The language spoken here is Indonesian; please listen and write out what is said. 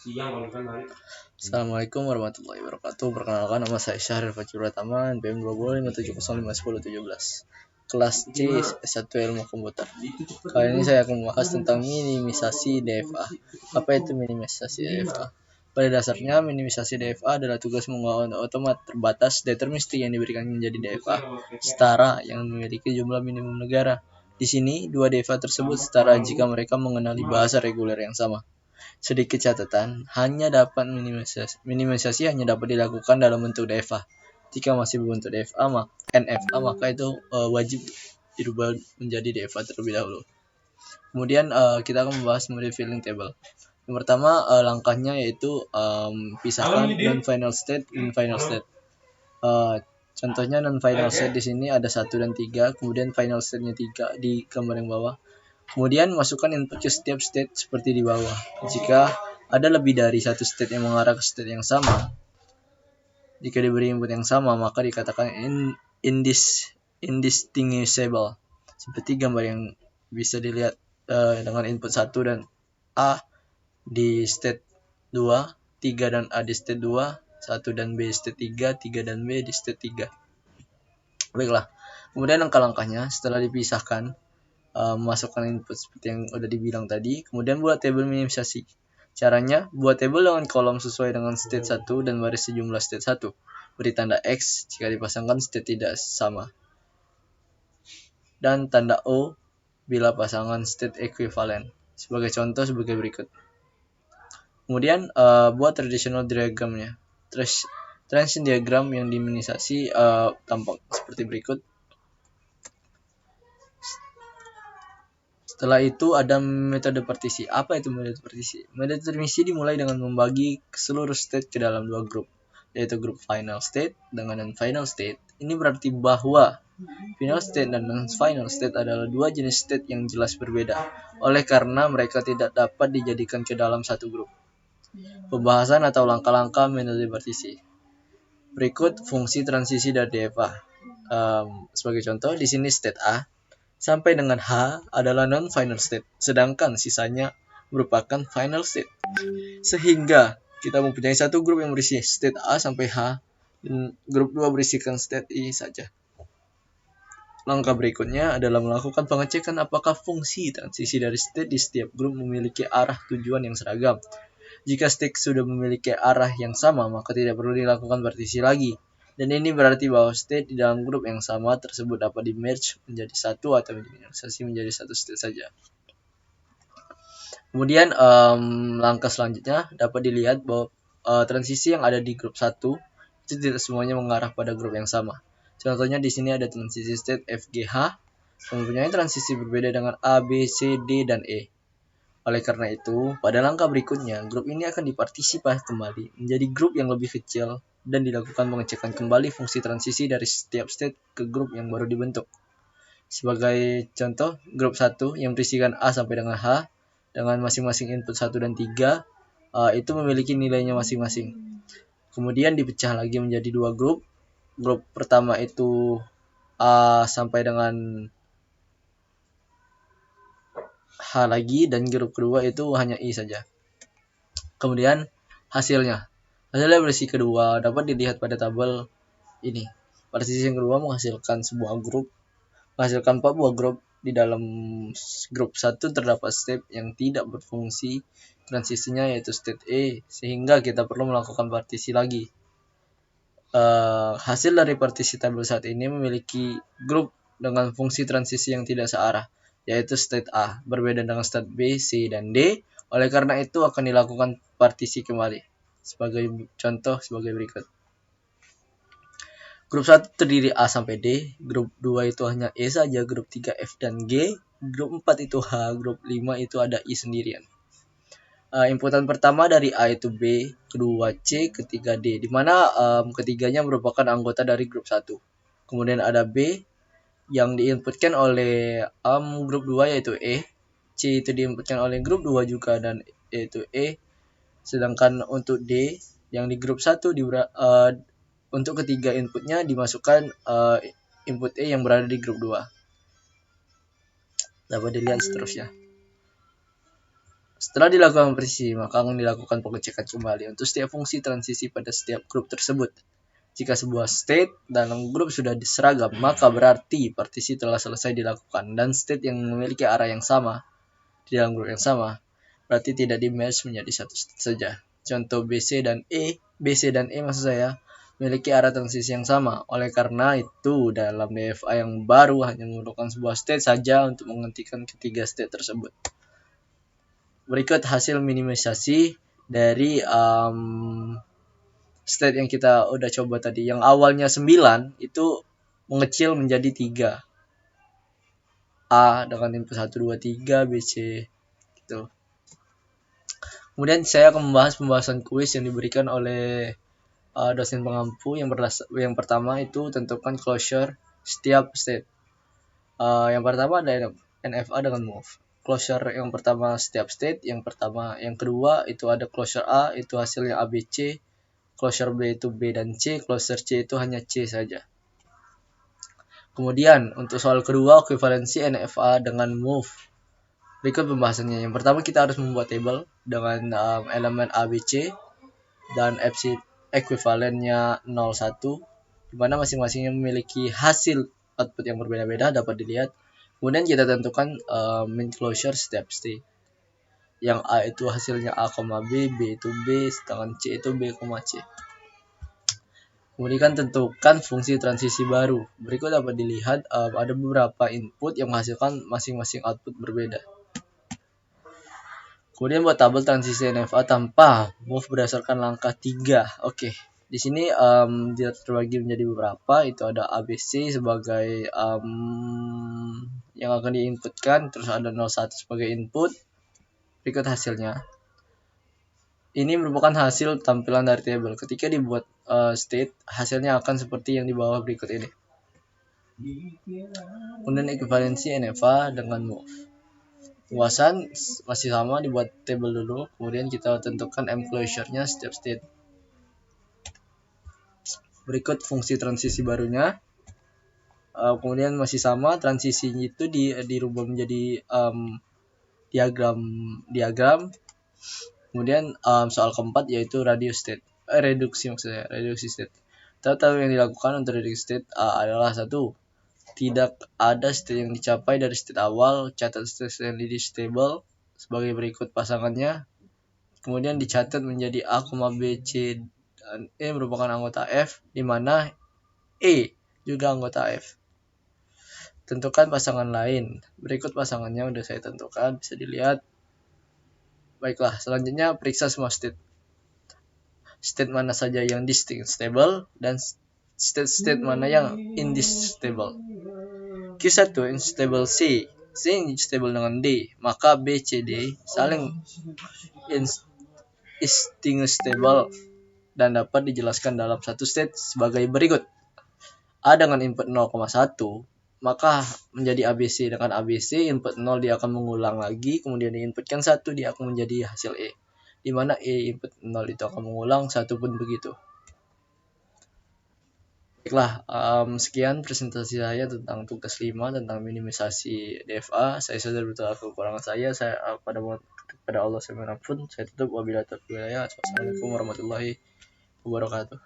Assalamualaikum warahmatullahi wabarakatuh. Perkenalkan, nama saya Syahril Fajrul Pratama, NPM 205705111. Kelas C S1 Ilmu Komputer. Kali ini saya akan membahas tentang minimisasi DFA. Apa itu minimisasi DFA? Pada dasarnya, minimisasi DFA adalah tugas membawa otomat terbatas deterministik yang diberikan menjadi DFA setara yang memiliki jumlah minimum negara. Di sini, dua DFA tersebut setara jika mereka mengenali bahasa reguler yang sama. Sedikit catatan, minimisasi hanya dapat dilakukan dalam bentuk DFA. Jika masih berbentuk NFA, maka itu wajib dirubah menjadi DFA terlebih dahulu. Kemudian kita akan membahas model filling table. Yang pertama, langkahnya yaitu pisahkan non-final state dan final state. Contohnya non-final state di sini ada 1 dan 3, kemudian final state-nya 3 di gambar yang bawah. Kemudian masukkan input ke setiap state seperti di bawah. Jika ada lebih dari satu state yang mengarah ke state yang sama, jika diberi input yang sama, maka dikatakan indistinguishable. Seperti gambar yang bisa dilihat dengan input 1 dan A di state 2, 3 dan A di state 2, 1 dan B di state 3, 3 dan B di state 3. Baiklah, kemudian langkah-langkahnya setelah dipisahkan, masukkan input seperti yang udah dibilang tadi, kemudian buat tabel minimisasi. Caranya, buat tabel dengan kolom sesuai dengan state 1 dan baris sejumlah state 1. Beri tanda X jika dipasangkan state tidak sama. Dan tanda O bila pasangan state equivalent. Sebagai contoh sebagai berikut. Kemudian buat traditional diagramnya. Transition diagram yang diminimisasi tampak seperti berikut. Setelah itu ada metode partisi. Apa itu metode partisi? Metode partisi dimulai dengan membagi seluruh state ke dalam dua grup, yaitu grup final state dengan non-final state. Ini berarti bahwa final state dan non-final state adalah dua jenis state yang jelas berbeda, oleh karena mereka tidak dapat dijadikan ke dalam satu grup. Pembahasan atau langkah-langkah metode partisi. Berikut fungsi transisi dari DFA. Sebagai contoh, di sini state A sampai dengan H adalah non-final state, sedangkan sisanya merupakan final state. Sehingga kita mempunyai satu grup yang berisi state A sampai H, dan grup 2 berisikan state I saja. Langkah berikutnya adalah melakukan pengecekan apakah fungsi transisi dari state di setiap grup memiliki arah tujuan yang seragam. Jika state sudah memiliki arah yang sama, maka tidak perlu dilakukan partisi lagi. Dan ini berarti bahwa state di dalam grup yang sama tersebut dapat di-merge menjadi satu atau diminimisasi menjadi satu state saja. Kemudian langkah selanjutnya dapat dilihat bahwa transisi yang ada di grup 1 itu tidak semuanya mengarah pada grup yang sama. Contohnya di sini ada transisi state FGH yang mempunyai transisi berbeda dengan A, B, C, D, dan E. Oleh karena itu, pada langkah berikutnya, grup ini akan dipartisipasi kembali menjadi grup yang lebih kecil dan dilakukan pengecekan kembali fungsi transisi dari setiap state ke grup yang baru dibentuk. Sebagai contoh, grup 1 yang berisikan A sampai dengan H dengan masing-masing input 1 dan 3 itu memiliki nilainya masing-masing. Kemudian dipecah lagi menjadi dua grup. Grup pertama itu A sampai dengan H lagi, dan grup kedua itu hanya I saja. Kemudian hasilnya versi kedua dapat dilihat pada tabel ini. Partisi yang kedua menghasilkan 4 buah grup. Di dalam grup 1 terdapat state yang tidak berfungsi transisinya, yaitu state E, sehingga kita perlu melakukan partisi lagi. Hasil dari partisi tabel saat ini memiliki grup dengan fungsi transisi yang tidak searah, yaitu state A, berbeda dengan state B, C, dan D. Oleh karena itu akan dilakukan partisi kembali. Sebagai contoh sebagai berikut. Grup 1 terdiri A sampai D, grup 2 itu hanya E saja, grup 3 F dan G, grup 4 itu H, grup 5 itu ada I sendirian. Inputan pertama dari A itu B, kedua C, ketiga D, di mana ketiganya merupakan anggota dari grup 1. Kemudian ada B yang diinputkan oleh grup 2 yaitu E, C itu diinputkan oleh grup 2 juga dan yaitu E, sedangkan untuk D yang di grup 1 untuk ketiga inputnya dimasukkan input E yang berada di grup 2. Dapat dilihat seterusnya. Setelah dilakukan partisi, maka akan dilakukan pengecekan kembali untuk setiap fungsi transisi pada setiap grup tersebut. Jika sebuah state dalam grup sudah diseragam, maka berarti partisi telah selesai dilakukan, dan state yang memiliki arah yang sama di dalam grup yang sama berarti tidak di-merge menjadi satu state saja. Contoh BC dan E maksud saya memiliki arah transisi yang sama. Oleh karena itu, dalam DFA yang baru hanya memerlukan sebuah state saja untuk menghentikan ketiga state tersebut. Berikut hasil minimisasi dari state yang kita udah coba tadi. Yang awalnya 9 itu mengecil menjadi 3. A dengan input 1, 2, 3, BC gitu. Kemudian saya akan membahas pembahasan kuis yang diberikan oleh dosen pengampu. Yang pertama itu tentukan closure setiap state. Yang pertama ada NFA dengan move. Closure yang pertama setiap state, yang kedua itu ada closure A, itu hasilnya ABC, closure B itu B dan C, closure C itu hanya C saja. Kemudian untuk soal kedua, equivalensi NFA dengan move. Berikut pembahasannya. Yang pertama kita harus membuat table dengan elemen ABC dan FC ekuivalennya 01, di mana masing-masingnya memiliki hasil output yang berbeda-beda dapat dilihat. Kemudian kita tentukan min closure setiap state. Yang A itu hasilnya A, B, B itu B, sedangkan C itu B, C. Kemudian tentukan fungsi transisi baru. Berikut dapat dilihat ada beberapa input yang menghasilkan masing-masing output berbeda. Kemudian buat tabel transisi NFA tanpa move berdasarkan langkah 3. Oke. Di sini dia terbagi menjadi beberapa. Itu ada ABC sebagai yang akan diinputkan, terus ada 01 sebagai input. Berikut hasilnya. Ini merupakan hasil tampilan dari table. Ketika dibuat state, hasilnya akan seperti yang di bawah berikut ini. Kemudian ekuivalensi NFA dengan move. Pembahasan masih sama, dibuat table dulu, kemudian kita tentukan M closure-nya setiap state. Berikut fungsi transisi barunya. Kemudian masih sama, transisi itu dirubah menjadi diagram. Kemudian soal keempat yaitu reduksi state. Tahu yang dilakukan untuk reduksi state adalah 1. Tidak ada state yang dicapai dari state awal. Catat state yang di table sebagai berikut pasangannya. Kemudian dicatat menjadi A, B, C, dan E merupakan anggota F, di mana E juga anggota F. Tentukan pasangan lain. Berikut pasangannya udah saya tentukan, bisa dilihat. Baiklah, selanjutnya periksa semua state. State mana saja yang distinct stable dan state mana yang indistable. Q1 instable C instable dengan D, maka B, C, D saling indistinguishable dan dapat dijelaskan dalam satu state sebagai berikut. A dengan input 0,1 maka menjadi ABC. Dengan ABC input 0 dia akan mengulang lagi, kemudian diinputkan 1 dia akan menjadi hasil E, di mana E input 0 itu akan mengulang, 1 pun begitu. Baiklah, sekian presentasi saya tentang tugas 5 tentang minimisasi DFA. Saya sadar betul kekurangan saya pada Allah saya mengampun. Saya tutup, wabillahi taufiq wal hidayah. Wassalamualaikum warahmatullahi wabarakatuh.